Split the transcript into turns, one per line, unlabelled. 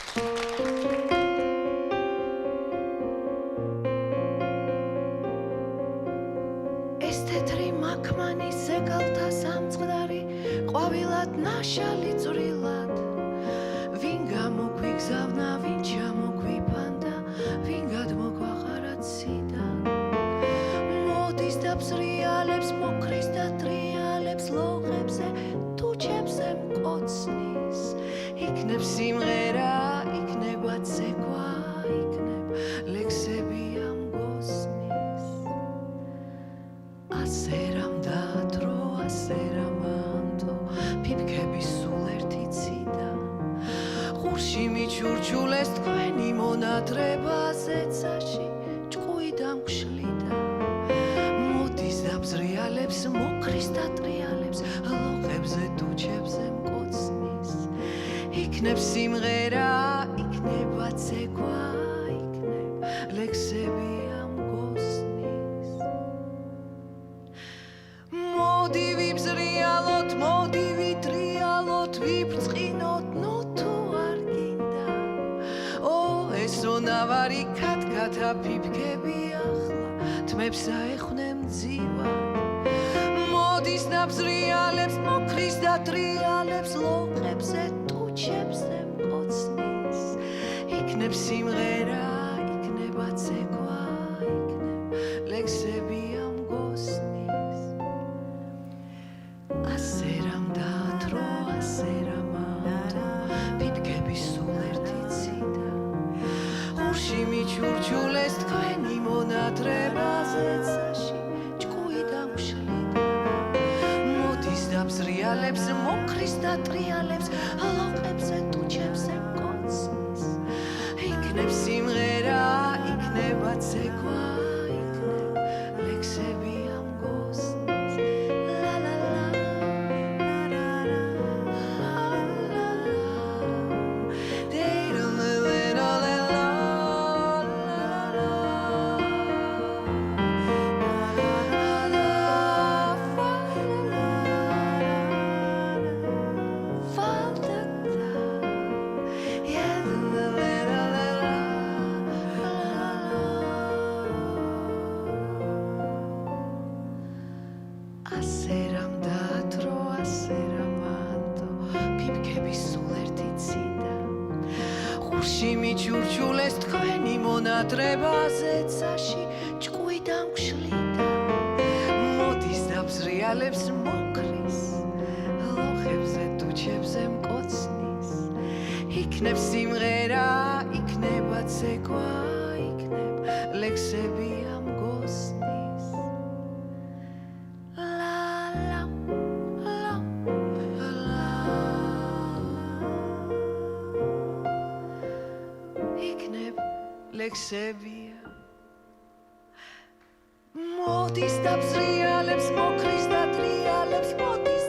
ეს თეთრი მაქმანი ზეგალთა სამწყდარი ყვავილად ნაშალი წვრილად ვინ გამოგვიგზავნა ვინ ჩამოგვიფანდა ვინ გადმოგვაღარა ციდან მოდის და ბზრიალებს მოკრის და ტრიალებს ლოღებზე თუჩებზე მკოცნის იქნებ სიმღერა იქნება ცეკვა იქნებ ლექსები ამ გოსნის ასე რამ დაადრო ასე რამ ამთო ფიფქები სულ ერთი ციდა ხურში მიჩურჩულეს თქვენი მონათრება ზეცაში ჭკუი დამგშლიდა მოდის და ბზრიალებს მოკრის და ტრიალებს ლოღებზე თუჩებზე მკოცნის იქნებ სიმღერა იქნება ცეკვა იქნებ ლექსები ამ გოსნის მოდი ვიბზრიალოთ მოდი ვიტრიალოთ ვიბრწყინოთ ნუ თუ არ გინდა ო ესონავარი ქათქათა ფიფქები ახლა თმებს აეხვნენ მძივად მოდის და ბზრიალებს მოკრის და ტრიალებს ლოყებზე თუჩებზე მკოცნის იქნებ სიმღერა იქნება ცეკვა იქნებ ლექსები ამ გოსნის ასე რამ დაადრო ასე რამ ამთო ფიფქები სულ ერთი ციდა ხურში მიჩურჩულეს თქვენი მონათრება ზეცაში ჭკუი დამგშლიდა მოდის და ბზრიალებს მოკრის და ტრიალებს ლოყებზე თუჩებზე მკოცნის იქნებ სიმღერა იქნება ცეკვა იქნებ ლექსები ამ გოსნის ლა ლა ლა ლა ლა ასე რამ დაადრო ასე რამ ამთო ფიფქები სულ ერთი ციდა ხურში მიჩურჩულეს თქვენი მონათრება ზეცაში ჭკუი დამგშლიდა მოდის და ბზრიალებს მოკრის ლოღებზე თუჩებზე მკოცნის იქნებ სიმღერა იქნება ცეკვა იქნებ ლექსები ამ გოსნის იქნებ ლექსებია მოდის და ბზრიალებს მოკრის და ტრიალებს მოდის